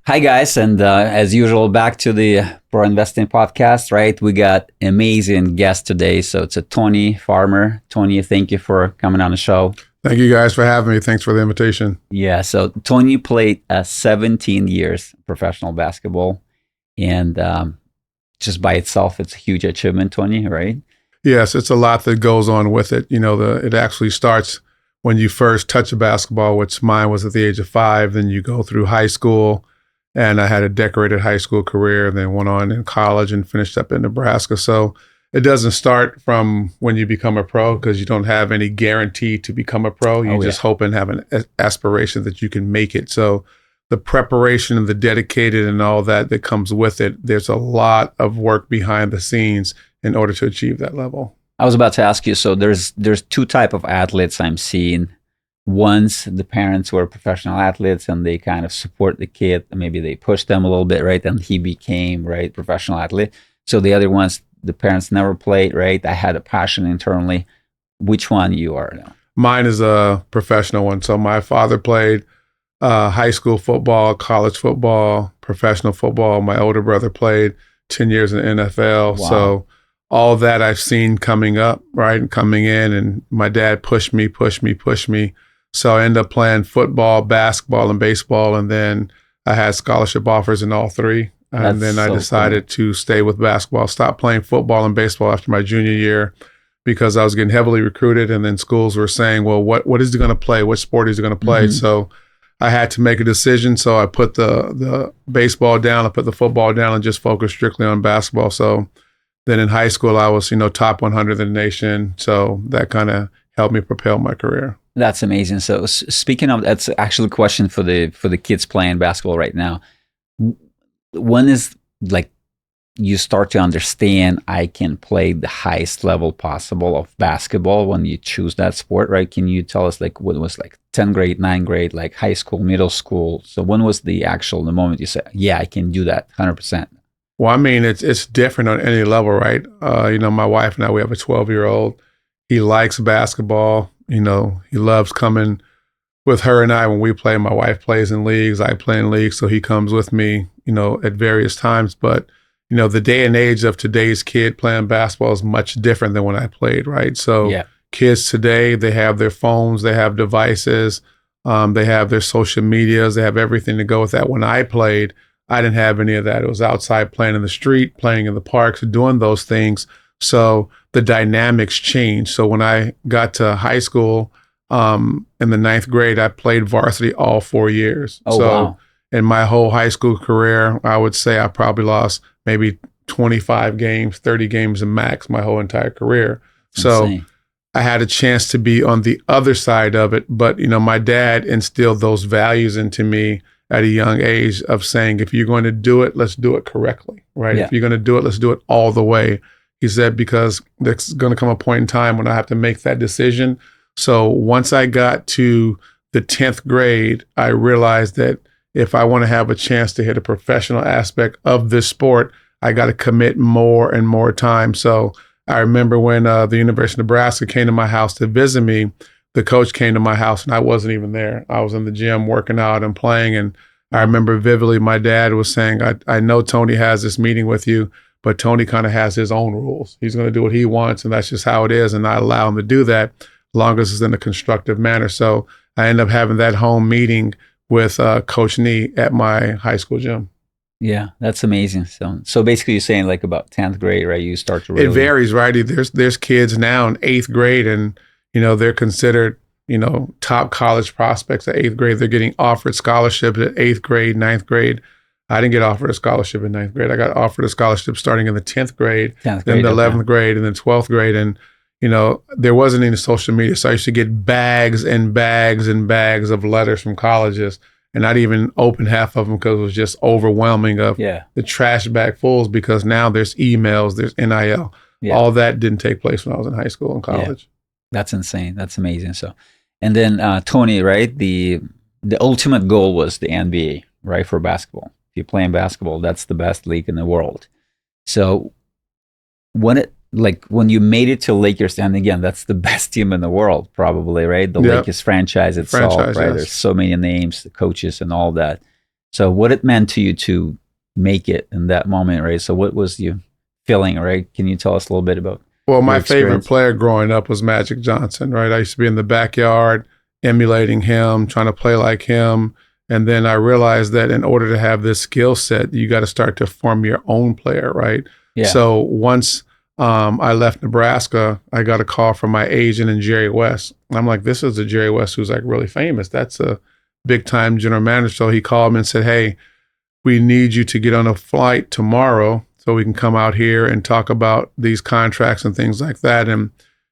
Hi, guys. And as usual, back to the Pro Investing Podcast, right? We got amazing guest today. So it's a Tony Farmer. Tony, thank you for coming on the show. Thank you guys for having me. Thanks for the invitation. Yeah. So Tony played 17 years professional basketball. And just by itself, it's a huge achievement, Tony, right? Yes, it's a lot that goes on with it. It actually starts when you first touch a basketball, which mine was at the age of 5. Then you go through high school, and I had a decorated high school career, then went on in college and finished up in Nebraska. So it doesn't start from when you become a pro because you don't have any guarantee to become a pro. You just hope and have an aspiration that you can make it. So the preparation and the dedicated and all that comes with it, there's a lot of work behind the scenes in order to achieve that level. I was about to ask you, so there's two type of athletes I'm seeing. Once the parents were professional athletes and they kind of support the kid, maybe they push them a little bit, right? And he became, right, professional athlete. So the other ones, the parents never played, right? I had a passion internally. Which one you are now? Mine is a professional one. So my father played high school football, college football, professional football. My older brother played 10 years in the NFL. Wow. So all that I've seen coming up, right, and coming in, and my dad pushed me. So I ended up playing football, basketball, and baseball, and then I had scholarship offers in all three. And then I decided to stay with basketball, stop playing football and baseball after my junior year because I was getting heavily recruited, and then schools were saying, well, what is he going to play? What sport is he going to play? Mm-hmm. So I had to make a decision. So I put the baseball down, I put the football down, and just focused strictly on basketball. So then in high school, I was, top 100 in the nation. So that kind of helped me propel my career. That's amazing. So speaking of, that's actually a question for the kids playing basketball right now. When is like you start to understand I can play the highest level possible of basketball when you choose that sport, right? Can you tell us like what was like 10th grade, 9th grade, like high school, middle school? So when was the moment you said, yeah, I can do that 100%? Well, I mean, it's different on any level, right? My wife and I, we have a 12-year-old. He likes basketball. He loves coming with her and I when we play. My wife plays in leagues. I play in leagues. So he comes with me, at various times. But, the day and age of today's kid playing basketball is much different than when I played, right? So kids today, they have their phones, they have devices, they have their social medias, they have everything to go with that. When I played, I didn't have any of that. It was outside playing in the street, playing in the parks, doing those things. So the dynamics changed. So when I got to high school, in the 9th grade, I played varsity all 4 years. Wow. In my whole high school career, I would say I probably lost maybe 25 games, 30 games max my whole entire career. So insane. I had a chance to be on the other side of it. But, my dad instilled those values into me at a young age of saying, if you're going to do it, let's do it correctly, right? Yeah. If you're going to do it, let's do it all the way. He said, because there's going to come a point in time when I have to make that decision. So once I got to the 10th grade, I realized that if I want to have a chance to hit a professional aspect of this sport, I got to commit more and more time. So I remember when the University of Nebraska came to my house to visit me, the coach came to my house and I wasn't even there. I was in the gym working out and playing. And I remember vividly my dad was saying, I know Tony has this meeting with you, but Tony kind of has his own rules. He's going to do what he wants, and that's just how it is. And I allow him to do that as long as it's in a constructive manner. So I ended up having that home meeting with Coach Nee at my high school gym. Yeah, that's amazing. So basically you're saying like about 10th grade, right? You start to really... It varies, right? There's kids now in 8th grade and, they're considered, top college prospects at 8th grade. They're getting offered scholarships at 8th grade, 9th grade. I didn't get offered a scholarship in 9th grade. I got offered a scholarship starting in the 10th grade, then the 11th grade, and then 12th grade. And, there wasn't any social media. So I used to get bags and bags and bags of letters from colleges. And not even open half of them because it was just overwhelming of the trash bag fulls, because now there's emails, there's NIL. Yeah. All that didn't take place when I was in high school and college. Yeah. That's insane. That's amazing. So, and then Tony, right? The ultimate goal was the NBA, right? For basketball. If you're playing basketball, that's the best league in the world. So when you made it to Lakers, and again, that's the best team in the world, probably, right? The Lakers franchise itself, right? Yes. There's so many names, the coaches and all that. So what it meant to you to make it in that moment, right? So what was you feeling, right? Can you tell us a little bit about Well, your my favorite experience? player growing up was Magic Johnson, right? I used to be in the backyard emulating him, trying to play like him. And then I realized that in order to have this skill set, you got to start to form your own player, right? Yeah. So once I left Nebraska, I got a call from my agent and Jerry West. I'm like, this is the Jerry West who's like really famous. That's a big time general manager. So he called me and said, hey, we need you to get on a flight tomorrow so we can come out here and talk about these contracts and things like that. And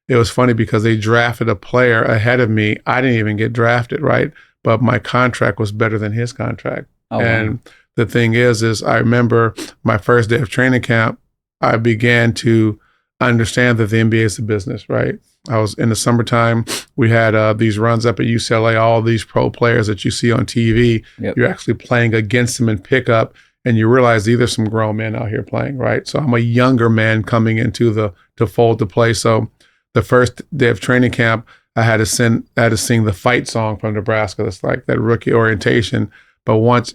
it was funny because they drafted a player ahead of me. I didn't even get drafted, right? But my contract was better than his contract. Oh wow. And the thing is I remember my first day of training camp, I began to understand that the NBA is a business, right? I was in the summertime. We had these runs up at UCLA, all these pro players that you see on TV. Yep. You're actually playing against them in pickup, and you realize these are some grown men out here playing, right? So I'm a younger man coming into the fold to play. So the first day of training camp, I had to sing the fight song from Nebraska. That's like that rookie orientation. But once,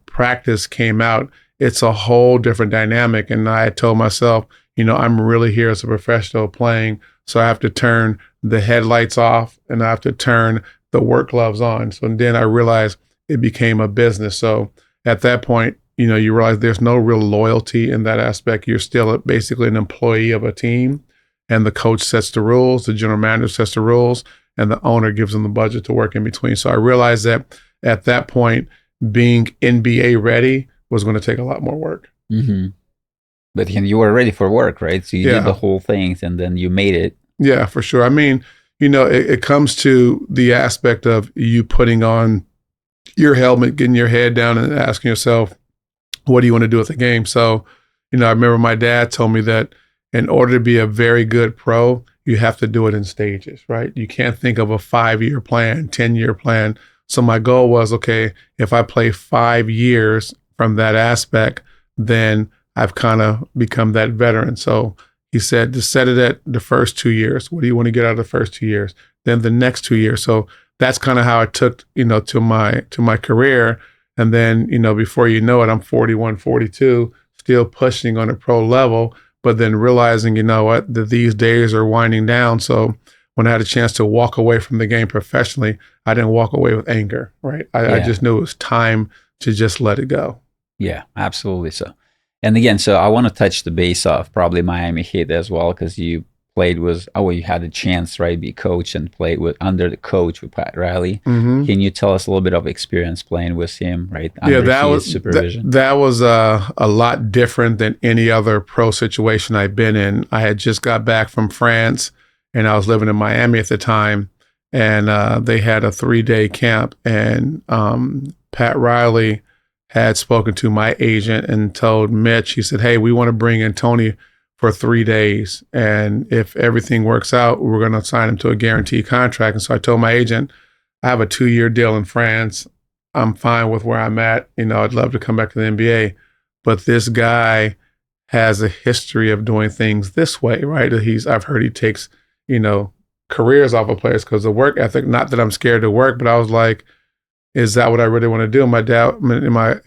practice came out, it's a whole different dynamic. And I had told myself, I'm really here as a professional playing. So I have to turn the headlights off and I have to turn the work gloves on. So then I realized it became a business. So at that point, you realize there's no real loyalty in that aspect. You're still basically an employee of a team, and the coach sets the rules, the general manager sets the rules, and the owner gives them the budget to work in between. So I realized that at that point, being NBA ready was going to take a lot more work. Mm-hmm. But you were ready for work, right? So you did Yeah. the whole thing and then you made it. Yeah, for sure. I mean, it comes to the aspect of you putting on your helmet, getting your head down and asking yourself, what do you want to do with the game? So, I remember my dad told me that in order to be a very good pro, you have to do it in stages, right? You can't think of a 5-year plan, 10-year plan. So my goal was, okay, if I play 5 years from that aspect, then I've kind of become that veteran. So he said to set it at the first 2 years. What do you want to get out of the first 2 years? Then the next 2 years. So that's kind of how I took, to my career. And then, before you know it, I'm 41, 42, still pushing on a pro level, but then realizing, that these days are winding down. So when I had a chance to walk away from the game professionally, I didn't walk away with anger, right? I just knew it was time to just let it go. Yeah, absolutely. So, and again, so I want to touch the base of probably Miami Heat as well, because you played with, you had a chance, right, be coach and played under the coach with Pat Riley. Mm-hmm. Can you tell us a little bit of experience playing with him, right? Yeah, Under that his was supervision. that was a lot different than any other pro situation I've been in. I had just got back from France, and I was living in Miami at the time, and they had a 3-day camp, and Pat Riley had spoken to my agent and told Mitch, he said, hey, we want to bring in Tony for 3 days. And if everything works out, we're going to sign him to a guaranteed contract. And so I told my agent, I have a 2-year deal in France. I'm fine with where I'm at. I'd love to come back to the NBA. But this guy has a history of doing things this way, right? I've heard he takes, careers off of players because of work ethic. Not that I'm scared to work, but I was like, is that what I really want to do? My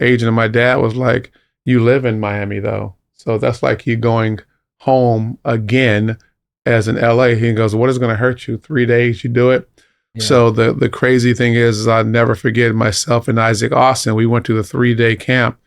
agent and my dad was like, you live in Miami though. So that's like you going home again as in LA. He goes, what is going to hurt you? 3 days, you do it. Yeah. So the crazy thing is I'll never forget myself and Isaac Austin. We went to the 3-day camp,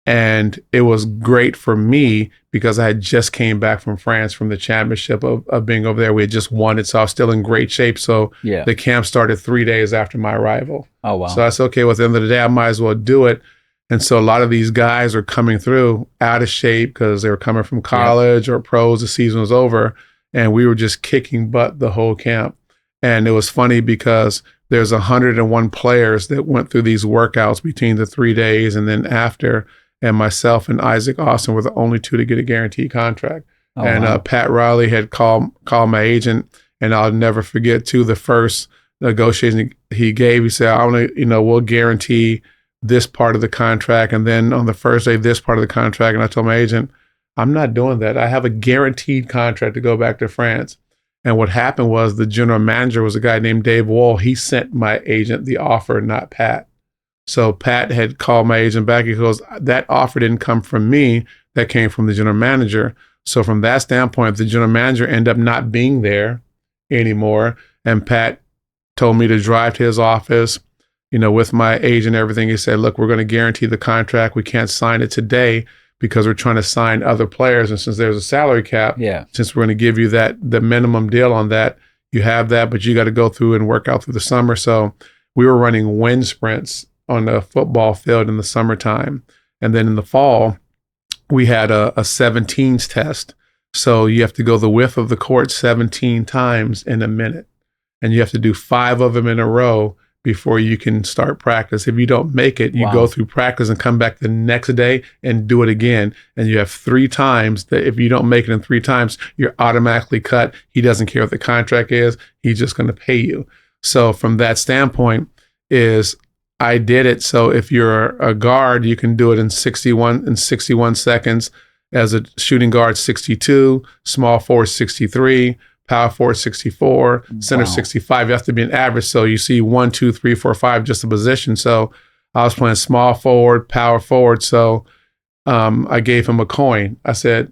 and it was great for me because I had just came back from France from the championship of being over there. We had just won it, so I was still in great shape. So the camp started 3 days after my arrival. Oh, wow. So I said, okay, well, at the end of the day, I might as well do it. And so a lot of these guys are coming through out of shape because they were coming from college or pros. The season was over, and we were just kicking butt the whole camp. And it was funny because there's 101 players that went through these workouts between the 3 days and then after. And myself and Isaac Austin were the only two to get a guaranteed contract. Oh, and wow. Pat Riley had called my agent, and I'll never forget too, the first negotiation he gave. He said, I want to, we'll guarantee this part of the contract. And then on the first day, this part of the contract. And I told my agent, I'm not doing that. I have a guaranteed contract to go back to France. And what happened was the general manager was a guy named Dave Wall. He sent my agent the offer, not Pat. So Pat had called my agent back. He goes, that offer didn't come from me. That came from the general manager. So from that standpoint, the general manager ended up not being there anymore. And Pat told me to drive to his office, with my agent and everything. He said, look, we're going to guarantee the contract. We can't sign it today because we're trying to sign other players. And since there's a salary cap, since we're going to give you the minimum deal on that, you have that, but you got to go through and work out through the summer. So we were running wind sprints on the football field in the summertime. And then in the fall, we had a 17s test. So you have to go the width of the court 17 times in a minute. And you have to do 5 of them in a row before you can start practice. If you don't make it, you go through practice and come back the next day and do it again. And you have 3 times that if you don't make it in 3 times, you're automatically cut. He doesn't care what the contract is. He's just going to pay you. So from that standpoint is I did it. So if you're a guard, you can do it in 61 seconds. As a shooting guard, 62, small forward, 63, power forward 64, center 65. You have to be an average. So you see 1, 2, 3, 4, 5, just a position. So I was playing small forward, power forward. So I gave him a coin.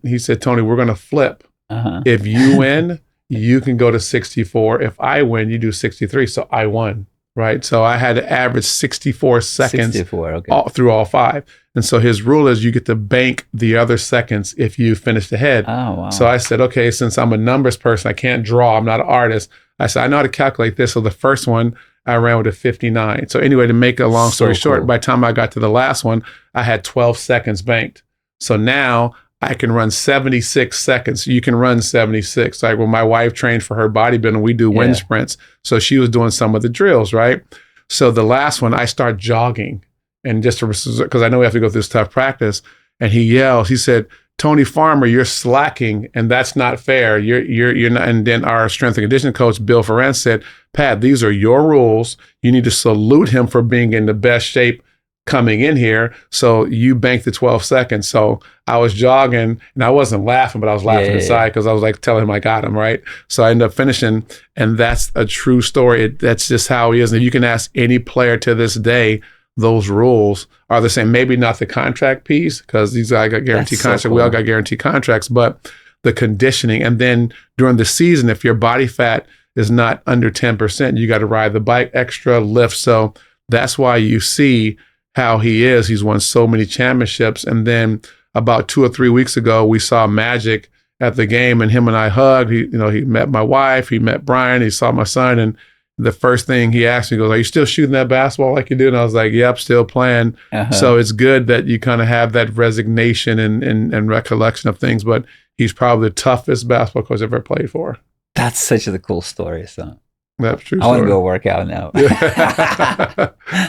He said, Tony, we're going to flip. If you win, you can go to 64. If I win, you do 63. So I won. Right. So I had to average 64 seconds through all 5. And so his rule is you get to bank the other seconds if you finish ahead. Oh, wow. So I said, okay, since I'm a numbers person, I can't draw. I'm not an artist. I said, I know how to calculate this. So the first one, I ran with a 59. So anyway, to make a long story short, by the time I got to the last one, I had 12 seconds banked. So now I can run 76 seconds. You can run 76. Like when my wife trained for her bodybuilding, we do wind sprints. So she was doing some of the drills, right? So the last one, I start jogging. And just because I know we have to go through this tough practice. And he yells, he said, Tony Farmer, you're slacking, and that's not fair. You're not. And then our strength and conditioning coach, Bill Ferentz, said, Pat, these are your rules. You need to salute him for being in the best shape coming in here. So you banked the 12 seconds. So I was jogging and I wasn't laughing, but I was laughing inside because I was like telling him I got him, right? So I ended up finishing, and that's a true story. That's just how he is. And you can ask any player to this day, those rules are the same. Maybe not the contract piece, because these guys got guaranteed contracts. So cool. We all got guaranteed contracts, but the conditioning. And then during the season, if your body fat is not under 10%, you got to ride the bike, extra lift. So that's why you see how he is. He's won so many championships. And then about 2 or 3 weeks ago, we saw Magic at the game, and him and I hugged. He met my wife, he met Bryan, he saw my son, and the first thing he asked me, he goes, are you still shooting that basketball like you do? And I was like, yep, still playing. So it's good that you kind of have that resignation and recollection of things, but he's probably the toughest basketball coach I've ever played for. That's such a cool story. So that's true. I want to go work out now.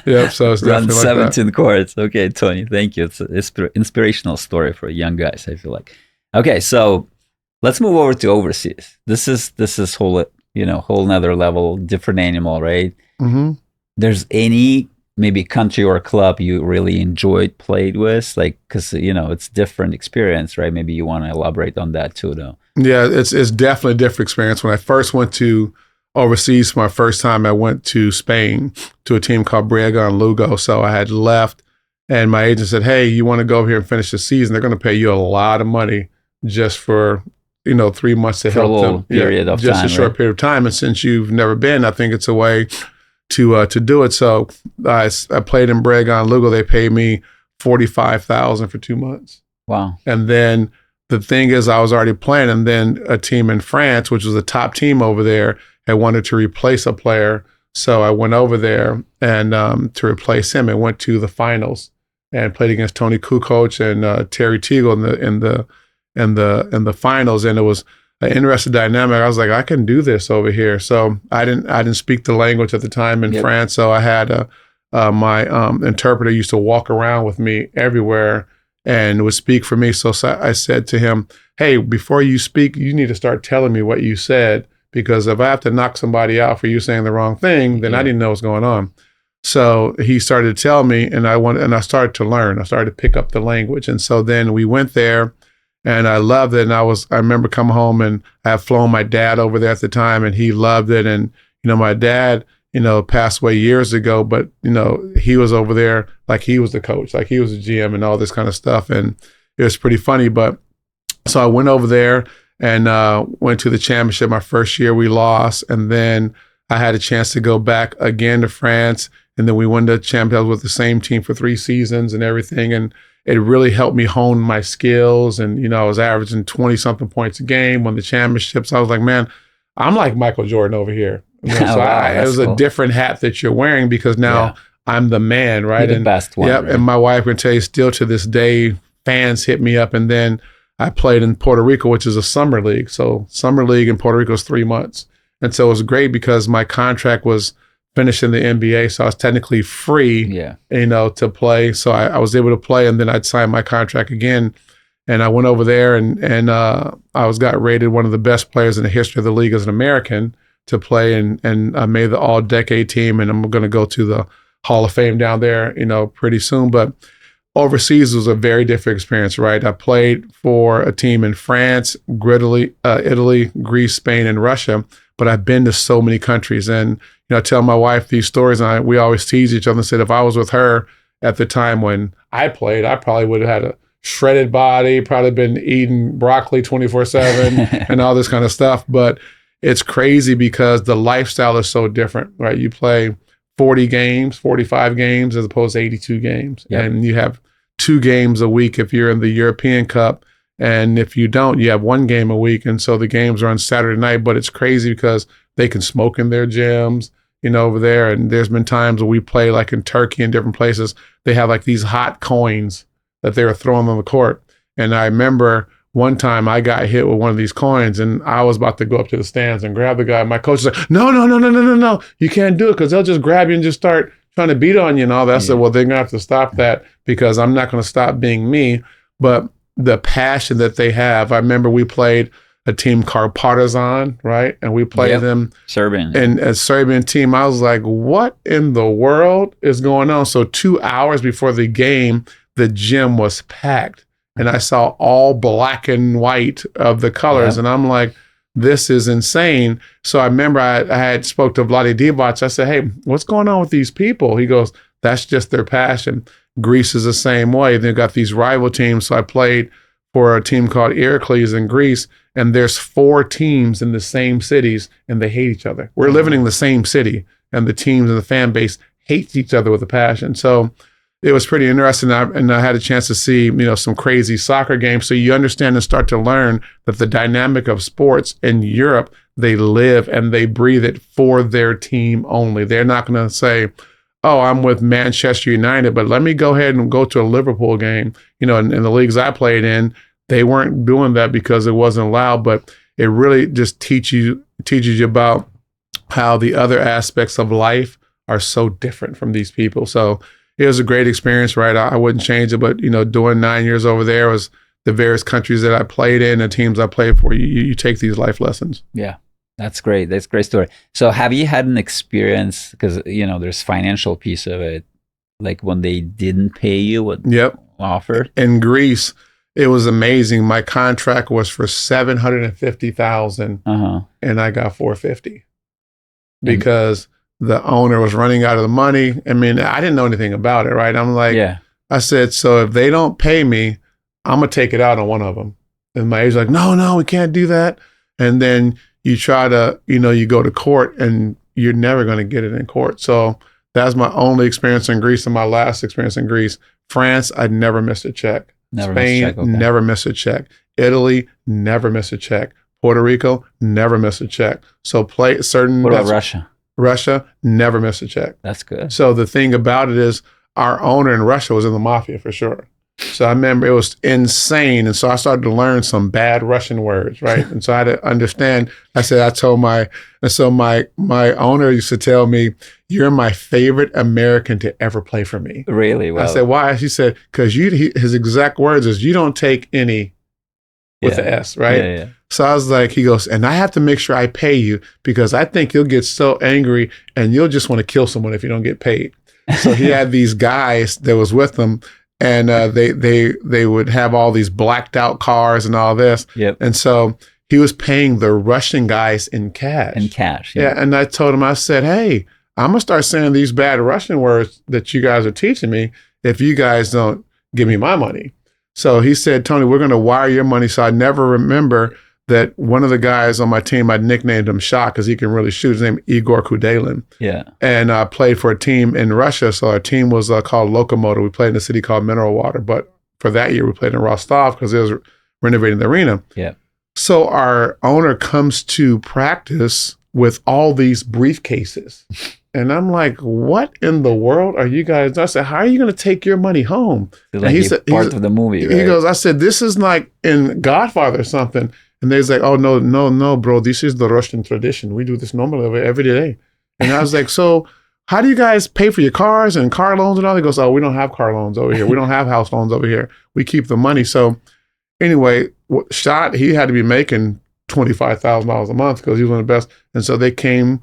Yep. So it's run definitely 17 like courts. Okay, Tony, thank you. It's an inspirational story for young guys, I feel like. Okay, so let's move over to overseas. This is whole nother level, different animal, right? Mm-hmm. There's any maybe country or club you really enjoyed played with, like, because it's different experience, right? Maybe you want to elaborate on that too, though. Yeah, it's definitely a different experience. When I first went to overseas for my first time, I went to Spain to a team called Bryan and Lugo. So I had left, and my agent said, hey, you want to go over here and finish the season? They're going to pay you a lot of money just for 3 months to help them. Period of just time, a short period of time. And since you've never been, I think it's a way to do it. So I played in Bryan and Lugo. They paid me $45,000 for 2 months. Wow. And then the thing is, I was already playing, and then a team in France, which was a top team over there, had wanted to replace a player. So I went over there and to replace him, and went to the finals and played against Tony Kukoc and Terry Teagle in the finals. And it was an interesting dynamic. I was like, I can do this over here. So I didn't speak the language at the time in France. So I had my interpreter used to walk around with me everywhere and would speak for me. So I said to him, hey, before you speak, you need to start telling me what you said, because if I have to knock somebody out for you saying the wrong thing, then I didn't know what's going on. So he started to tell me, and I started to learn. I started to pick up the language. And so then we went there, and I loved it. And I remember coming home, and I had flown my dad over there at the time, and he loved it. And, my dad, passed away years ago, but, he was over there like he was the coach, like he was the GM and all this kind of stuff. And it was pretty funny. But so I went over there and went to the championship. My first year we lost. And then I had a chance to go back again to France. And then we won the championship with the same team for 3 seasons and everything. And it really helped me hone my skills. And, I was averaging 20 something points a game, won the championships. I was like, man, I'm like Michael Jordan over here. So it was cool. A different hat that you're wearing because now I'm the man, right? You're the best one. Yep. Right? And my wife can tell you still to this day, fans hit me up. And then I played in Puerto Rico, which is a summer league. So summer league in Puerto Rico is 3 months. And so it was great because my contract was finished in the NBA. So I was technically free, to play. So I was able to play and then I'd sign my contract again. And I went over there and I got rated one of the best players in the history of the league as an American to play. And I made the all-decade team and I'm going to go to the Hall of Fame down there, pretty soon. But overseas was a very different experience, right? I played for a team in France, Italy, Greece, Spain, and Russia. But I've been to so many countries. And, I tell my wife these stories and we always tease each other and said, if I was with her at the time when I played, I probably would have had a shredded body, probably been eating broccoli 24/7 and all this kind of stuff. But it's crazy because the lifestyle is so different, right? You play 40 games, 45 games as opposed to 82 games. Yep. And you have 2 games a week if you're in the European Cup. And if you don't, you have 1 game a week. And so the games are on Saturday night, but it's crazy because they can smoke in their gyms, over there. And there's been times when we play like in Turkey and different places, they have like these hot coins that they were throwing on the court. And I remember one time I got hit with one of these coins and I was about to go up to the stands and grab the guy. My coach was like, no, you can't do it because they'll just grab you and just start trying to beat on you and all that. I said, well, they're going to have to stop that because I'm not going to stop being me. But the passion that they have, I remember we played a team called Partizan, right? And we played them Serbian. And a Serbian team. I was like, what in the world is going on? So 2 hours before the game, the gym was packed. And I saw all black and white of the colors. And I'm like, this is insane. So I remember I had spoke to Vlade Divac. I said, hey, what's going on with these people? He goes, that's just their passion. Greece is the same way. They've got these rival teams. So I played for a team called Heracles in Greece, and there's 4 teams in the same cities, and they hate each other. We're living in the same city, and the teams and the fan base hate each other with a passion. So it was pretty interesting. And I had a chance to see, some crazy soccer games. So you understand and start to learn that the dynamic of sports in Europe, they live and they breathe it for their team only. They're not going to say, oh, I'm with Manchester United, but let me go ahead and go to a Liverpool game. In the leagues I played in, they weren't doing that because it wasn't allowed, but it really just teaches you about how the other aspects of life are so different from these people. So it was a great experience, right? I wouldn't change it, but, doing 9 years over there was the various countries that I played in, the teams I played for, you take these life lessons. Yeah. That's great. That's a great story. So have you had an experience, because, there's financial piece of it, like when they didn't pay you what offered? In Greece, it was amazing. My contract was for $750,000 and I got $450 because the owner was running out of the money. I mean, I didn't know anything about it, right? I'm like, I said, so if they don't pay me, I'm going to take it out on one of them. And my agent's like, no, we can't do that. And then you try to, you go to court and you're never going to get it in court. So that's my only experience in Greece and my last experience in Greece. France, I never missed a check. Spain, never missed a check. Italy, never missed a check. Puerto Rico, never missed a check. So what about Russia? Russia, never missed a check. That's good. So the thing about it is our owner in Russia was in the mafia for sure. So I remember it was insane. And so I started to learn some bad Russian words, right? And so I had to understand. My owner used to tell me, you're my favorite American to ever play for me. Really? Wow. I said, why? She said, because his exact words is, you don't take any with the S, right? Yeah. So I was like, he goes, and I have to make sure I pay you because I think you'll get so angry and you'll just want to kill someone if you don't get paid. So he had these guys that was with him. And they would have all these blacked out cars and all this. Yep. And so he was paying the Russian guys in cash. In cash. Yeah. And I told him, I said, hey, I'm gonna start saying these bad Russian words that you guys are teaching me if you guys don't give me my money. So he said, Tony, we're gonna wire your money. So I never remember that one of the guys on my team, I nicknamed him Shot because he can really shoot. His name Igor Kudelin. Yeah. And I played for a team in Russia. So our team was called Lokomotiv. We played in a city called Mineral Water. But for that year, we played in Rostov because it was renovating the arena. Yeah. So our owner comes to practice with all these briefcases. And I'm like, what in the world are you guys? I said, how are you going to take your money home? Like and he said, part of the movie, right? He goes, I said, this is like in Godfather or something. And they're like, oh, no, bro, this is the Russian tradition. We do this normally every day. And I was like, so how do you guys pay for your cars and car loans and all? He goes, oh, we don't have car loans over here. We don't have house loans over here. We keep the money. So anyway, Shot, he had to be making $25,000 a month because he was one of the best. And so they came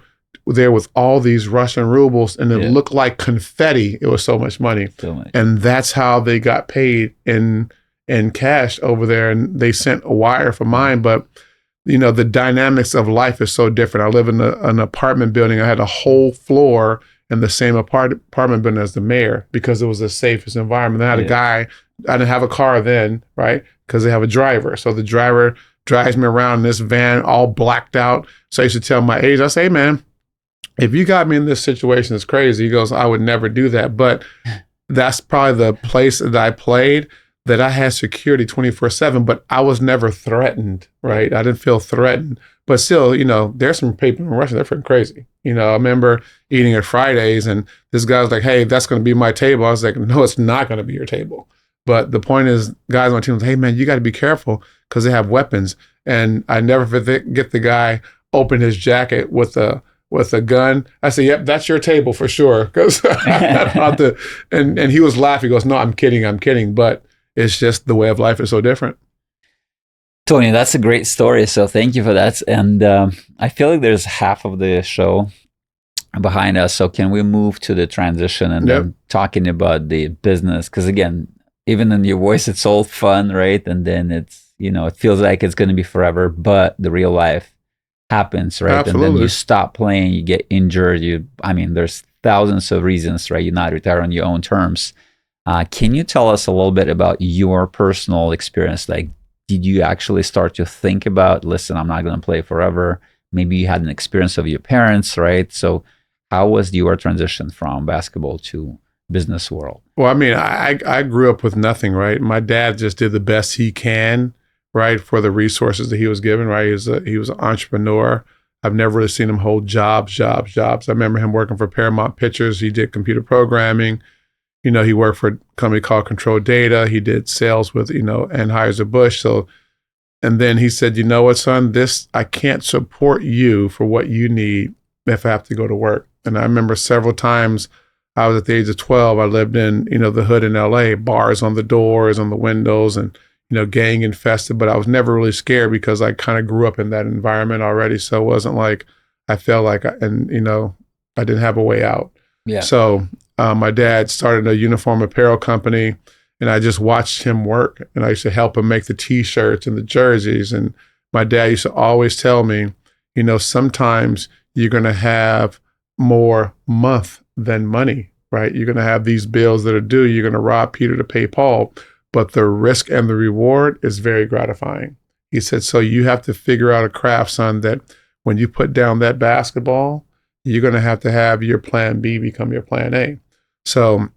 there with all these Russian rubles and it looked like confetti. It was so much money. And that's how they got paid in cash over there, and they sent a wire for mine. But you know, the dynamics of life is so different. I live in an apartment building. I had a whole floor in the same apartment building as the mayor because it was the safest environment. I had a guy. I didn't have a car then, right? Because they have a driver. So the driver drives me around in this van, all blacked out. So I used to tell my age. I say, hey, man, if you got me in this situation, it's crazy. He goes, I would never do that. But that's probably the place that I played, that I had security 24/7, but I was never threatened, right? I didn't feel threatened. But still, you know, there's some people in Russia, they're freaking crazy. You know, I remember eating at Fridays and this guy was like, hey, that's going to be my table. I was like, no, it's not going to be your table. But the point is, guys on my team was, hey, man, you got to be careful because they have weapons. And I never forget the guy opened his jacket with a gun. I said, yep, that's your table for sure. Because and he was laughing. He goes, no, I'm kidding. But it's just the way of life is so different. Tony, that's a great story. So thank you for that. And I feel like there's half of the show behind us. So can we move to the transition and then talking about the business? Because again, even in your voice, it's all fun, right? And then it's, you know, it feels like it's going to be forever, but the real life happens, right? Absolutely. And then you stop playing, you get injured. There's thousands of reasons, right? You're not retired on your own terms. Can you tell us a little bit about your personal experience? Like, did you actually start to think about, listen, I'm not going to play forever? Maybe you had an experience of your parents, right? So how was your transition from basketball to business world? Well, I mean, I grew up with nothing, right? My dad just did the best he can, right, for the resources that he was given, right? He was an entrepreneur. I've never really seen him hold jobs. I remember him working for Paramount Pictures. He did computer programming. You know, he worked for a company called Control Data. He did sales with, Anheuser-Busch. So, and then he said, you know what, son, I can't support you for what you need if I have to go to work. And I remember several times I was at the age of 12, I lived in, the hood in LA, bars on the doors, on the windows, and, gang infested, but I was never really scared because I kind of grew up in that environment already. So it wasn't like I felt like, I didn't have a way out. Yeah. So my dad started a uniform apparel company, and I just watched him work, and I used to help him make the T-shirts and the jerseys. And my dad used to always tell me, sometimes you're going to have more month than money, right? You're going to have these bills that are due. You're going to rob Peter to pay Paul, but the risk and the reward is very gratifying. He said, so you have to figure out a craft, son, that when you put down that basketball, you're going to have your plan B become your plan A. So,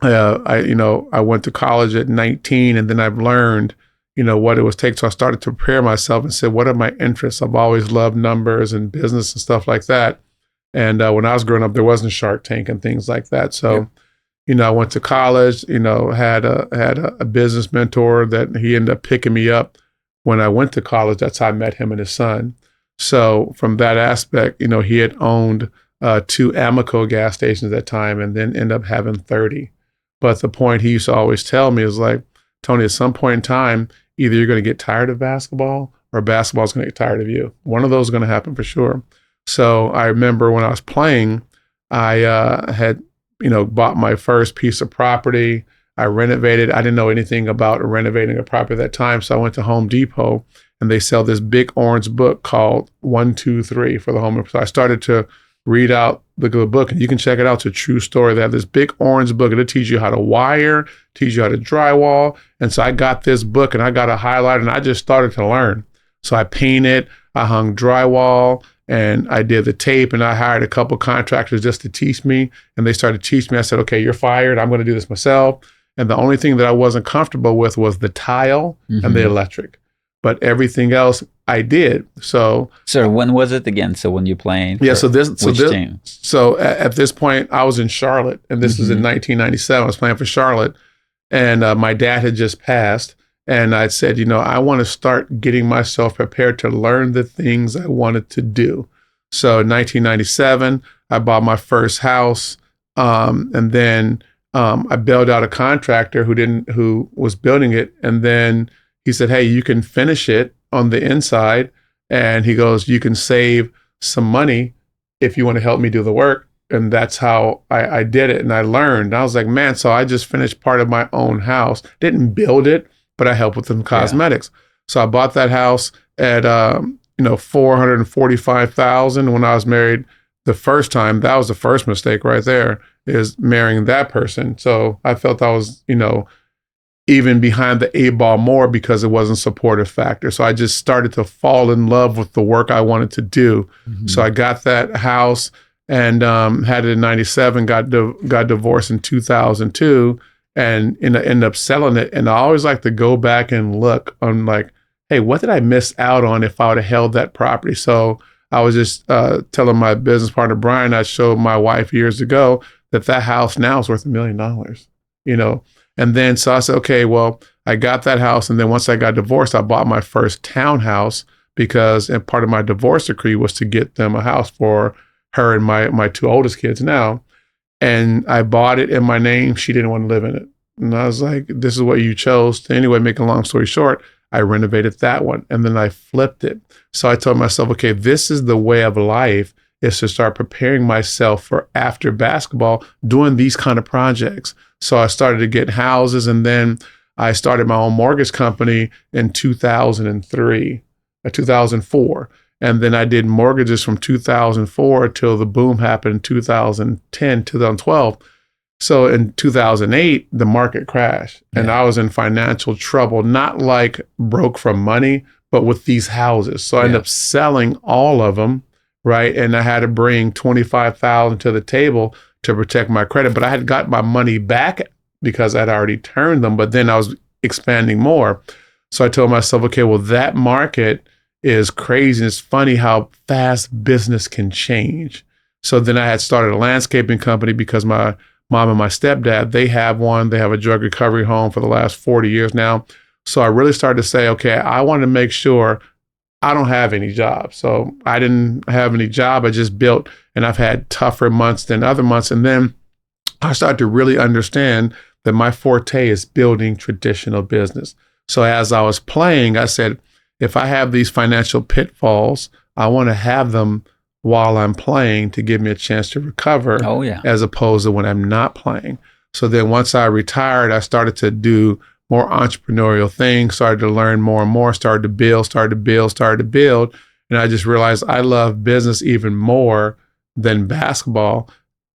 I went to college at 19, and then I've learned, what it was take. So I started to prepare myself and said, what are my interests? I've always loved numbers and business and stuff like that. And when I was growing up, there wasn't Shark Tank and things like that. So, I went to college, had a business mentor that he ended up picking me up when I went to college. That's how I met him and his son. So from that aspect, he had owned 2 Amoco gas stations at that time, and then ended up having 30. But the point he used to always tell me is like, Tony, at some point in time, either you're going to get tired of basketball or basketball is going to get tired of you. One of those is going to happen for sure. So I remember when I was playing, I had, bought my first piece of property. I renovated. I didn't know anything about renovating a property at that time. So I went to Home Depot, and they sell this big orange book called 1, 2, 3 for the home. So I started to read out the good book, and you can check it out. It's a true story. They have this big orange book. It'll teach you how to wire, teach you how to drywall. And so I got this book and I got a highlighter and I just started to learn. So I painted, I hung drywall, and I did the tape, and I hired a couple contractors just to teach me. And they started to teach me. I said, okay, you're fired. I'm going to do this myself. And the only thing that I wasn't comfortable with was the tile and the electric. But everything else I did. So when was it again? So when you playing? Yeah. So team? So at this point, I was in Charlotte, and this was in 1997. I was playing for Charlotte, and my dad had just passed. And I said, I want to start getting myself prepared to learn the things I wanted to do. So in 1997, I bought my first house, and then I bailed out a contractor who was building it, and then he said, hey, you can finish it on the inside. And he goes, you can save some money if you want to help me do the work. And that's how I did it. And I learned. I was like, man, so I just finished part of my own house. Didn't build it, but I helped with the cosmetics. Yeah. So I bought that house at, $445,000 when I was married the first time. That was the first mistake right there, is marrying that person. So I felt I was, even behind the 8 ball more because it wasn't a supportive factor. So I just started to fall in love with the work I wanted to do. So I got that house and had it in 97, got divorced in 2002, and ended up selling it. And I always like to go back and look on like, hey, what did I miss out on if I would have held that property? So I was just telling my business partner, Bryan, I showed my wife years ago that house now is worth $1 million, And then, so I said, okay, well, I got that house. And then once I got divorced, I bought my first townhouse because part of my divorce decree was to get them a house for her and my 2 oldest kids now. And I bought it in my name. She didn't want to live in it. And I was like, this is what you chose. Anyway, make a long story short, I renovated that one and then I flipped it. So I told myself, okay, this is the way of life, is to start preparing myself for after basketball, doing these kind of projects. So I started to get houses, and then I started my own mortgage company in 2004. And then I did mortgages from 2004 till the boom happened in 2010, 2012. So in 2008, the market crashed and I was in financial trouble, not like broke from money, but with these houses. So I ended up selling all of them, right? And I had to bring $25,000 to the table to protect my credit, but I had got my money back because I'd already turned them, but then I was expanding more. So I told myself, okay, well, that market is crazy. It's funny how fast business can change. So then I had started a landscaping company because my mom and my stepdad, they have a drug recovery home for the last 40 years now. So I really started to say, okay, I want to make sure I don't have any job. So I didn't have any job. I just built, and I've had tougher months than other months. And then I started to really understand that my forte is building traditional business. So as I was playing, I said, if I have these financial pitfalls, I want to have them while I'm playing to give me a chance to recover, as opposed to when I'm not playing. So then once I retired, I started to do more entrepreneurial things, started to learn more and more, started to build. And I just realized I love business even more than basketball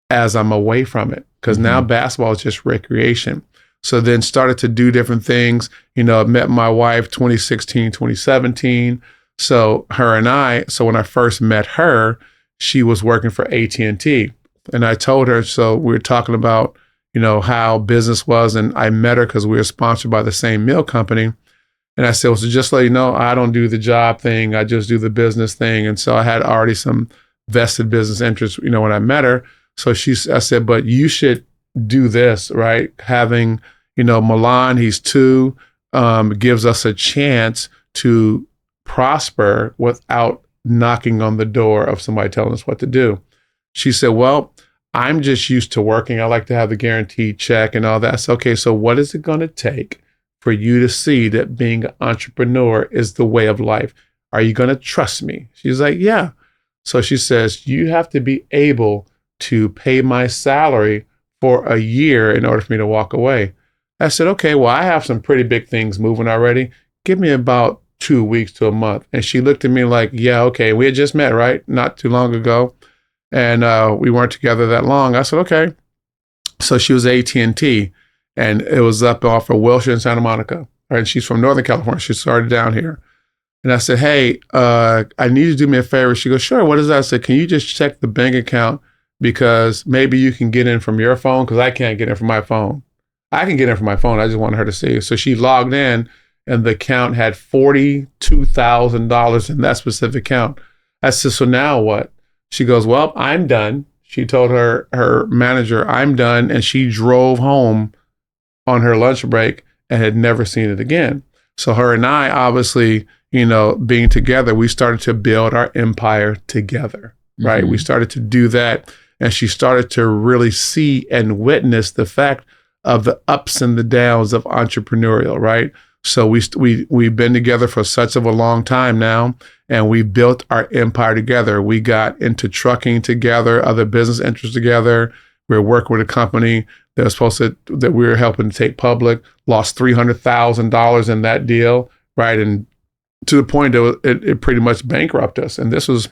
as I'm away from it, because now basketball is just recreation. So then started to do different things. I met my wife 2016, 2017. So when I first met her, she was working for AT&T. And I told her, so we were talking about, how business was. And I met her because we were sponsored by the same meal company. And I said, well, so just let you know, I don't do the job thing. I just do the business thing. And so I had already some vested business interests, when I met her. So I said, but you should do this, right? Having, Milan, he's 2, gives us a chance to prosper without knocking on the door of somebody telling us what to do. She said, well, I'm just used to working. I like to have the guaranteed check and all that. So, okay, so what is it going to take for you to see that being an entrepreneur is the way of life? Are you going to trust me? She's like, yeah. So she says, you have to be able to pay my salary for a year in order for me to walk away. I said, okay, well, I have some pretty big things moving already. Give me about 2 weeks to a month. And she looked at me like, yeah, okay. We had just met, right? Not too long ago. and we weren't together that long. I said, okay. So she was AT&T, and it was up off of Wilshire and Santa Monica. And she's from Northern California. She started down here. And I said, hey, I need you to do me a favor. She goes, sure. What is that? I said, can you just check the bank account, because maybe you can get in from your phone, because I can't get in from my phone. I can get in from my phone. I just wanted her to see. So she logged in, and the account had $42,000 in that specific account. I said, so now what? She goes, well, I'm done. She told her manager, I'm done. And she drove home on her lunch break and had never seen it again. So her and I, obviously, being together, we started to build our empire together, right? We started to do that. And she started to really see and witness the fact of the ups and the downs of entrepreneurial, right? So we've been together for such of a long time now, and we built our empire together. We got into trucking together, other business interests together. We were working with a company that was that we were helping to take public, lost $300,000 in that deal, right? And to the point that it pretty much bankrupted us. And this was,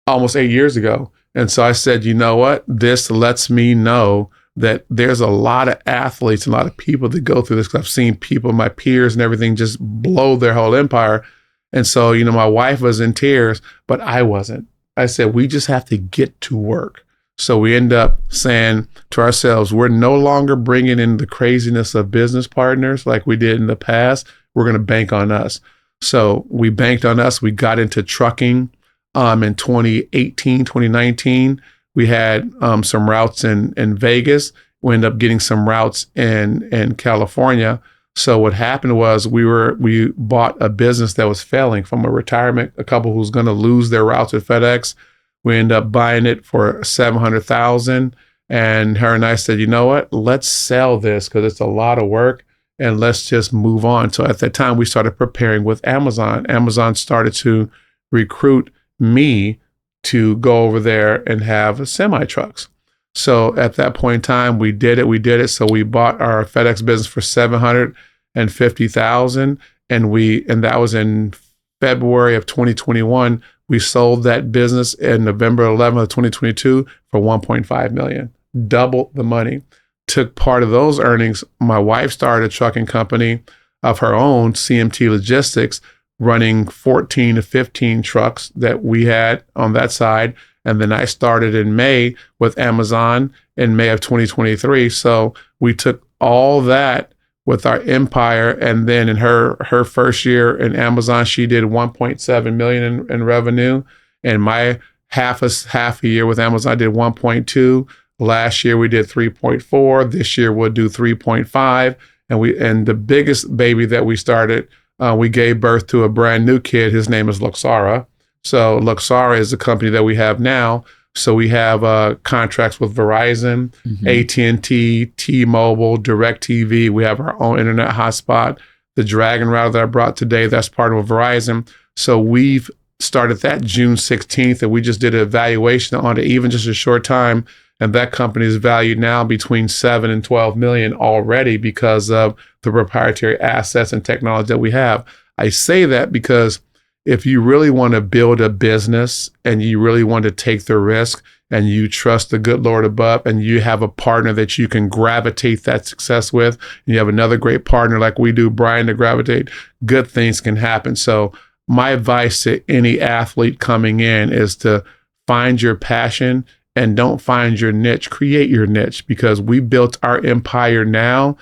almost 8 years ago. And so I said, you know what? This lets me know that there's a lot of athletes, a lot of people that go through this. 'Cause I've seen people, my peers and everything, just blow their whole empire. And so, my wife was in tears, but I wasn't. I said, we just have to get to work. So we end up saying to ourselves, we're no longer bringing in the craziness of business partners like we did in the past. We're going to bank on us. So we banked on us. We got into trucking in 2018, 2019. We had some routes in Vegas. We ended up getting some routes in California. So what happened was we bought a business that was failing from a retirement, a couple who's going to lose their routes with FedEx. We ended up buying it for $700,000. And her and I said, you know what? Let's sell this, because it's a lot of work, and let's just move on. So at that time, we started preparing with Amazon. Amazon started to recruit me to go over there and have semi trucks. So at that point in time, we did it. So we bought our FedEx business for $750,000, and that was in February of 2021. We sold that business in November 11th of 2022 for $1.5 million, double the money. Took part of those earnings. My wife started a trucking company of her own, CMT Logistics, running 14 to 15 trucks that we had on that side. And then I started in May with Amazon in May of 2023. So we took all that with our empire. And then in her first year in Amazon, she did 1.7 million in revenue. And my half a year with Amazon, I did 1.2. Last year we did 3.4. This year we'll do 3.5. And the biggest baby that we started, we gave birth to a brand new kid. His name is Luxara. So Luxara is the company that we have now. So we have contracts with Verizon, AT&T, T-Mobile, DirecTV. We have our own internet hotspot. The Dragon router that I brought today, that's part of Verizon. So we've started that June 16th, and we just did an evaluation on it, even just a short time. And that company is valued now between 7 and 12 million already because of the proprietary assets and technology that we have. I say that because if you really want to build a business and you really want to take the risk and you trust the good Lord above and you have a partner that you can gravitate that success with, and you have another great partner like we do, Bryan, to gravitate, good things can happen. So my advice to any athlete coming in is to find your passion and don't find your niche, create your niche, because we built our empire now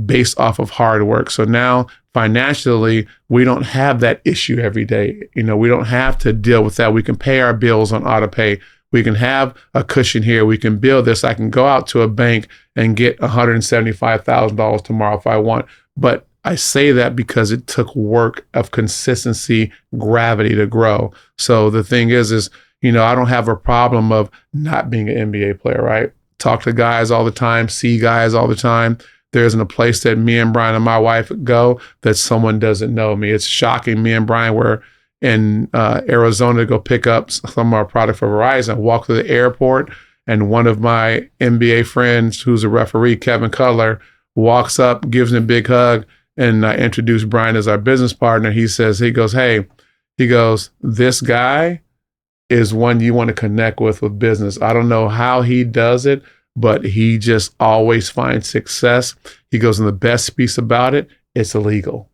based off of hard work. So now financially, we don't have that issue every day. We don't have to deal with that. We can pay our bills on auto pay. We can have a cushion here. We can build this. I can go out to a bank and get $175,000 tomorrow if I want. But I say that because it took work of consistency, gravity to grow. So the thing is, I don't have a problem of not being an NBA player, right? Talk to guys all the time, see guys all the time. There isn't a place that me and Bryan and my wife go that someone doesn't know me. It's shocking. Me and Bryan were in Arizona to go pick up some of our product for Verizon. Walk to the airport, and one of my NBA friends, who's a referee, Kevin Cutler, walks up, gives him a big hug, and I introduced Bryan as our business partner. He goes, this guy is one you want to connect with business. I don't know how he does it, but he just always finds success. He goes in the best piece about it, it's illegal.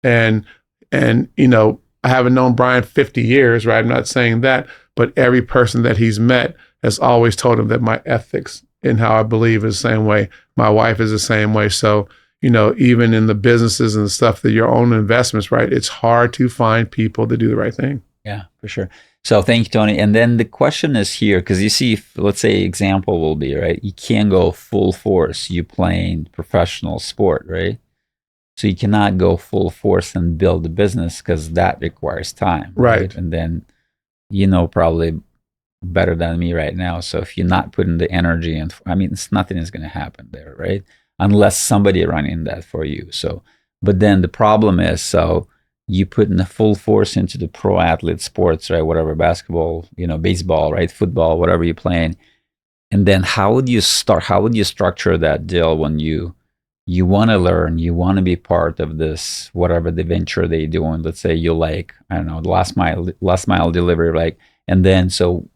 And I haven't known Bryan 50 years, right? I'm not saying that, but every person that he's met has always told him that my ethics and how I believe is the same way. My wife is the same way. So, even in the businesses and the stuff that your own investments, right? It's hard to find people that do the right thing. Yeah, for sure. So thank you, Tony. And then the question is here, because you see, let's say example will be, right? You can't go full force. You playing professional sport, right? So you cannot go full force and build a business because that requires time. Right. And then, probably better than me right now. So if you're not putting the energy and nothing is going to happen there, right? Unless somebody running that for you. So, but then the problem is, so you put in the full force into the pro athlete sports, right? Whatever, basketball, baseball, right? Football, whatever you're playing. And then how would you structure that deal when you want to learn, you want to be part of this, whatever the venture they're doing. Let's say you I don't know, last mile delivery, and then so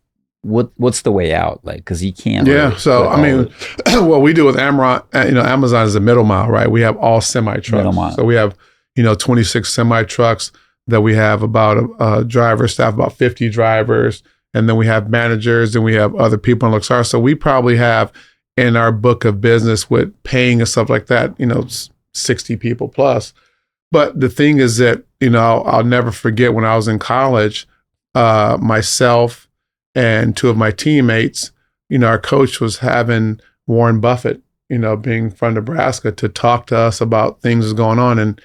what's the way out? Because you can't. Yeah. Really so what we do with Amazon, Amazon is a middle mile, right? We have all semi trucks. So we have 26 semi trucks that we have about a driver staff, about 50 drivers, and then we have managers, and we have other people in Luxar. So we probably have in our book of business with paying and stuff like that, 60 people plus. But the thing is that, I'll never forget when I was in college, myself and two of my teammates, our coach was having Warren Buffett, being from Nebraska, to talk to us about things that's going on. And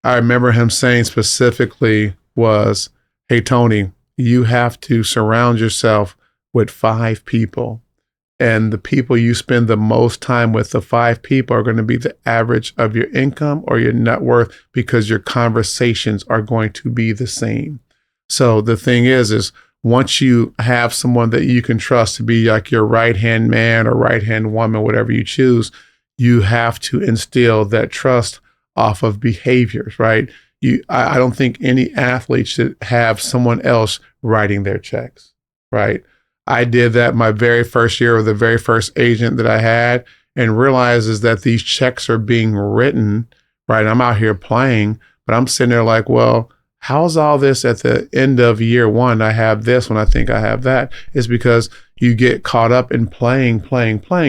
I remember him saying specifically was, hey, Tony, you have to surround yourself with 5 people. And the people you spend the most time with, the 5 people, are going to be the average of your income or your net worth, because your conversations are going to be the same. So the thing is once you have someone that you can trust to be like your right-hand man or right-hand woman, whatever you choose, you have to instill that trust off of behaviors, right? I don't think any athlete should have someone else writing their checks, right? I did that my very first year of the very first agent that I had, and realizes that these checks are being written, right? I'm out here playing, but I'm sitting there like, well, how's all this at the end of year 1? I have this when I think I have that. It's because you get caught up in playing.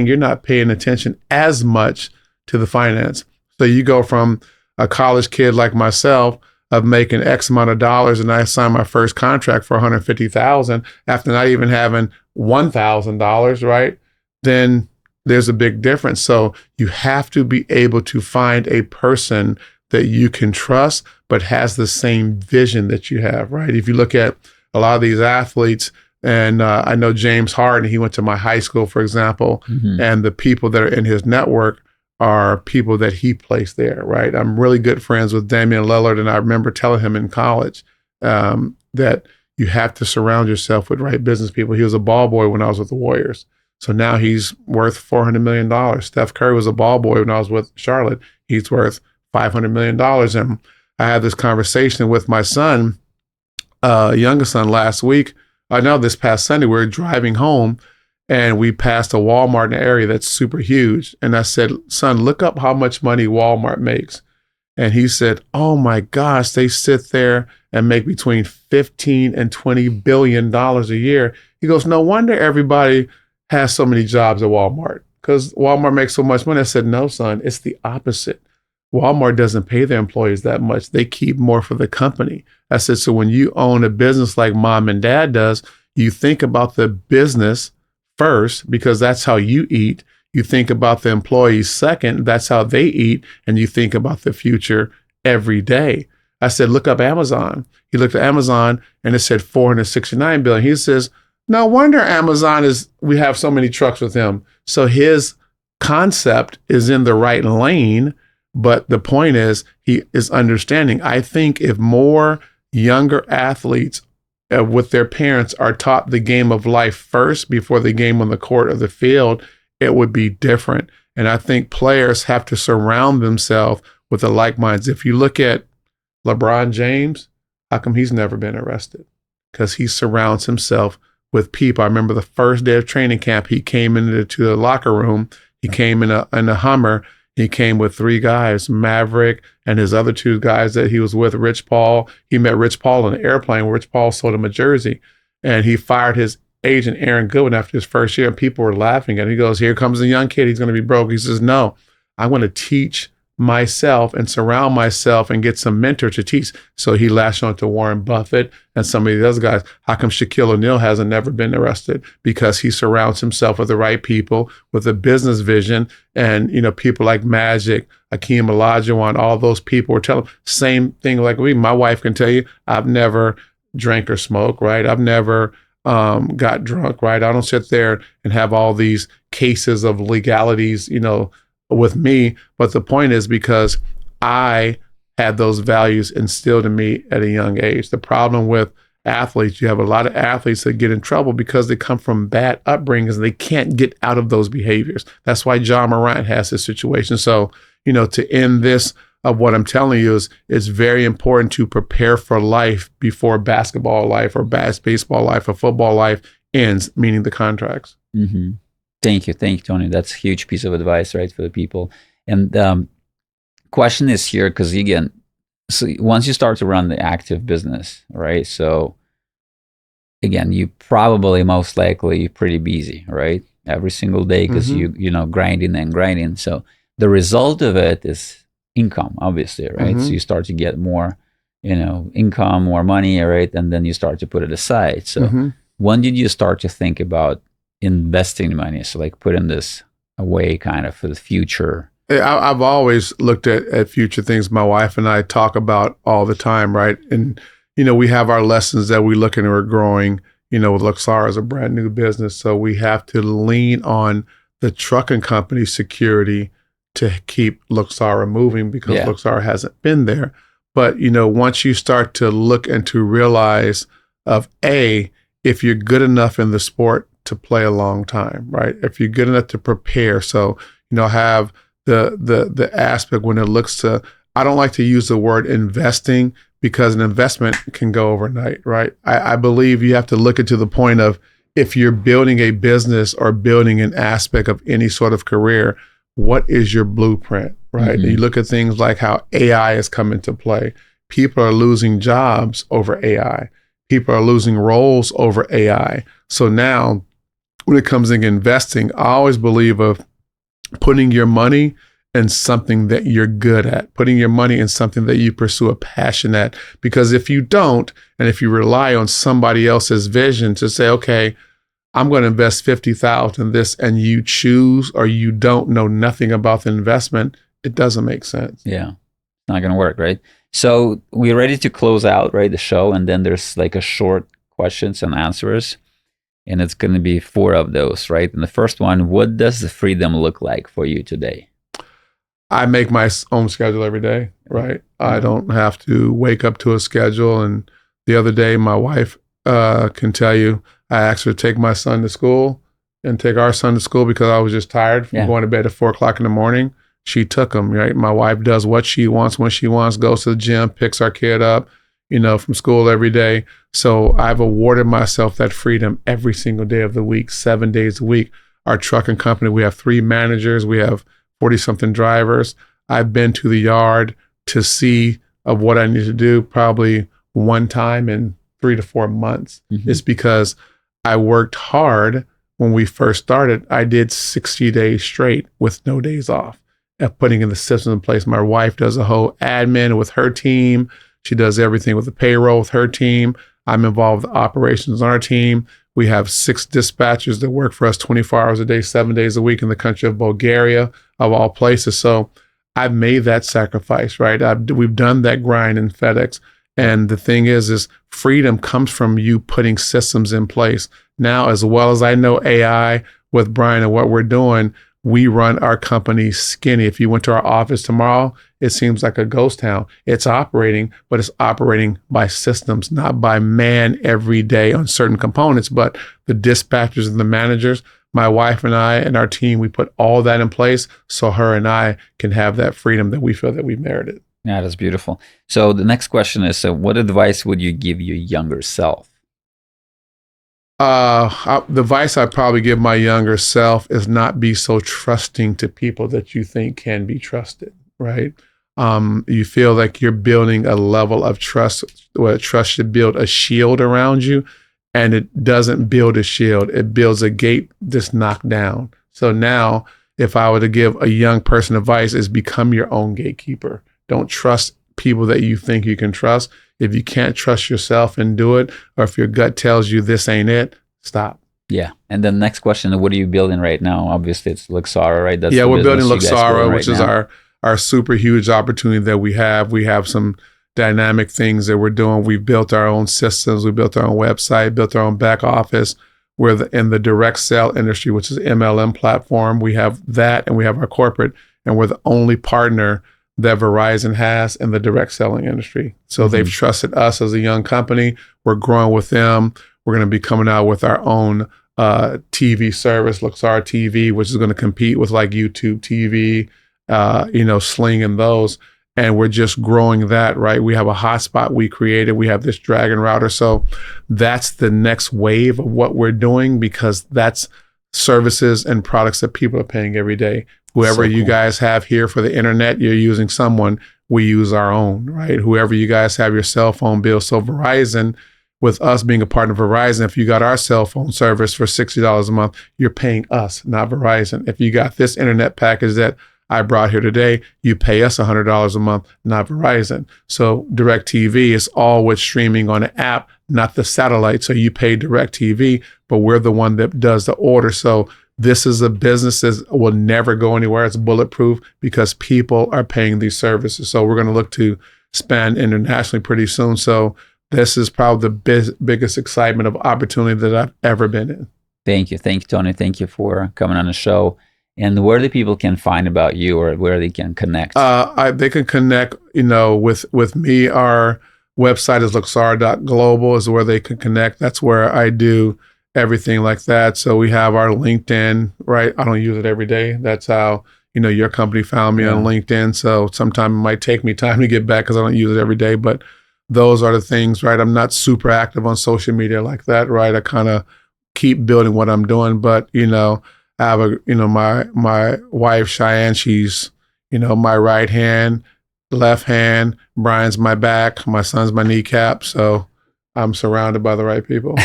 You're not paying attention as much to the finance. So you go from a college kid like myself of making X amount of dollars, and I signed my first contract for $150,000 after not even having $1,000, right? Then there's a big difference. So you have to be able to find a person that you can trust, but has the same vision that you have, right? If you look at a lot of these athletes, and I know James Harden, he went to my high school, for example, and the people that are in his network are people that he placed there, right? I'm really good friends with Damian Lillard, and I remember telling him in college that you have to surround yourself with right business people. He was a ball boy when I was with the Warriors. So now he's worth $400 million. Steph Curry was a ball boy when I was with Charlotte. He's worth $500 million. And I had this conversation with my son, youngest son, last week. I know this past Sunday, we were driving home, and we passed a Walmart in an area that's super huge. And I said, son, look up how much money Walmart makes. And he said, oh my gosh, they sit there and make between 15 and $20 billion a year. He goes, no wonder everybody has so many jobs at Walmart, because Walmart makes so much money. I said, no, son, it's the opposite. Walmart doesn't pay their employees that much. They keep more for the company. I said, so when you own a business like mom and dad does, you think about the business first, because that's how you eat. You think about the employees second, that's how they eat, and you think about the future every day. I said, look up Amazon. He looked at Amazon and it said 469 billion. He says, no wonder we have so many trucks with him. So his concept is in the right lane, but the point is he is understanding. I think if more younger athletes with their parents are taught the game of life first before the game on the court or the field, it would be different. And I think players have to surround themselves with the like minds. If you look at LeBron James, how come he's never been arrested? because he surrounds himself with people. I remember the first day of training camp, he came into the locker room. He came in a Hummer. He came with 3 guys, Maverick and his other 2 guys that he was with, Rich Paul. He met Rich Paul on an airplane where Rich Paul sold him a jersey. And he fired his agent, Aaron Goodwin, after his first year. And people were laughing at him. He goes, here comes a young kid. He's going to be broke. He says, no, I want to teach myself and surround myself and get some mentor to teach. So he latched on to Warren Buffett and some of the other guys. How come Shaquille O'Neal hasn't never been arrested? Because he surrounds himself with the right people with a business vision. And, people like Magic, Akeem Olajuwon, all those people were telling same thing like me. My wife can tell you, I've never drank or smoked, right? I've never got drunk, right? I don't sit there and have all these cases of legalities, with me. But the point is because I had those values instilled in me at a young age. The problem with athletes, you have a lot of athletes that get in trouble because they come from bad upbringings and they can't get out of those behaviors. That's why John Morant has this situation. So, to end this of what I'm telling you is it's very important to prepare for life before basketball life or baseball life or football life ends, meaning the contracts. Mm-hmm. Thank you, Tony. That's a huge piece of advice, right, for the people. And question is here because again, so once you start to run the active business, right? So again, you probably most likely pretty busy, right? Every single day because you grinding and grinding. So the result of it is income, obviously, right? So you start to get more, income, more money, right? And then you start to put it aside. So when did you start to think about investing money, so like putting this away kind of for the future? I've always looked at future things. My wife and I talk about all the time, right? And we have our lessons that we look and we're growing. With Luxara is a brand new business, so we have to lean on the trucking company security to keep Luxara moving because Luxara hasn't been there. But once you start to look and to realize of if you're good enough in the sport to play a long time, right? If you're good enough to prepare. So, have the aspect when it looks to, I don't like to use the word investing because an investment can go overnight, right? I believe you have to look into the point of if you're building a business or building an aspect of any sort of career, what is your blueprint, right? And you look at things like how AI has come into play. People are losing jobs over AI. People are losing roles over AI. So now, when it comes in investing, I always believe of putting your money in something that you're good at, putting your money in something that you pursue a passion at. Because if you don't, and if you rely on somebody else's vision to say, okay, I'm going to invest $50,000 in this, and you choose or you don't know nothing about the investment, it doesn't make sense. Yeah, it's not going to work, right? So we're ready to close out, right, the show, and then there's like a short questions and answers. And it's going to be 4 of those, right? And the first one, what does the freedom look like for you today? I make my own schedule every day, right? I don't have to wake up to a schedule. And the other day, my wife can tell you, I asked her to take my son to school and take our son to school because I was just tired from going to bed at 4 o'clock in the morning. She took him, right? My wife does what she wants when she wants, goes to the gym, picks our kid up, from school every day. So I've awarded myself that freedom every single day of the week, 7 days a week. Our trucking company, we have 3 managers. We have 40-something drivers. I've been to the yard to see of what I need to do probably one time in 3 to 4 months. It's because I worked hard when we first started. I did 60 days straight with no days off at putting in the systems in place. My wife does a whole admin with her team. She does everything with the payroll with her team. I'm involved with operations on our team. We have 6 dispatchers that work for us 24 hours a day, 7 days a week in the country of Bulgaria, of all places. So I've made that sacrifice, right? We've done that grind in FedEx. And the thing is freedom comes from you putting systems in place. Now, as well as I know AI with Bryan and what we're doing, we run our company skinny. If you went to our office tomorrow, it seems like a ghost town. It's operating, but it's operating by systems, not by man every day on certain components, but the dispatchers and the managers. My wife and I and our team, we put all that in place so her and I can have that freedom that we feel that we've merited. Yeah, that's beautiful. So the next question is, what advice would you give your younger self? The advice I'd probably give my younger self is not be so trusting to people that you think can be trusted, right? You feel like you're building a level of trust, where trust should build a shield around you, and it doesn't build a shield. It builds a gate that's knocked down. So now, if I were to give a young person advice, is become your own gatekeeper. Don't trust people that you think you can trust. If you can't trust yourself and do it, or if your gut tells you this ain't it, stop. Yeah. And then next question, what are you building right now? Obviously, it's Luxara, right? That's we're building Luxara, which is our super huge opportunity that we have. We have some dynamic things that we're doing. We've built our own systems. We built our own website, built our own back office. We're in the direct sell industry, which is MLM platform. We have that, and we have our corporate, and we're the only partner that Verizon has in the direct selling industry. So they've trusted us as a young company. We're growing with them. We're going to be coming out with our own TV service, Luxara TV, which is going to compete with like YouTube TV, Sling and those. And we're just growing that, right? We have a hotspot we created. We have this Dragon router. So that's the next wave of what we're doing, because that's services and products that people are paying every day. Whoever you guys have here for the internet, you're using someone. We use our own, right? Whoever you guys have your cell phone bill. So Verizon, with us being a partner of Verizon, if you got our cell phone service for $60 a month, you're paying us, not Verizon. If you got this internet package that I brought here today, you pay us $100 a month, not Verizon. So DirecTV is all with streaming on an app, not the satellite. So you pay DirecTV, but we're the one that does the order. So this is a business that will never go anywhere. It's bulletproof because people are paying these services. So we're going to look to expand internationally pretty soon. So this is probably the biggest excitement of opportunity that I've ever been in. Thank you, Tony. Thank you for coming on the show. And where the people can find about you, or where they can connect? They can connect, with me. Our website is luxara.global is where they can connect. That's where I do everything like that. So we have our LinkedIn, right? I don't use it every day. That's how, your company found me on LinkedIn. So sometimes it might take me time to get back because I don't use it every day. But those are the things, right? I'm not super active on social media like that, right? I kind of keep building what I'm doing. But, I have my wife, Chyanne, she's, my right hand, left hand. Bryan's my back. My son's my kneecap. So I'm surrounded by the right people.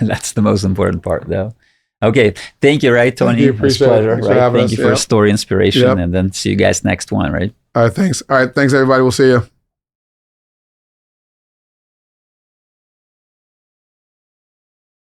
That's the most important part, though. Okay. Thank you, right, Tony? Thank you. Appreciate it. Thanks for having us. Thank you for story inspiration. And then see you guys next one, right? All right. Thanks. All right. Thanks, everybody. We'll see you.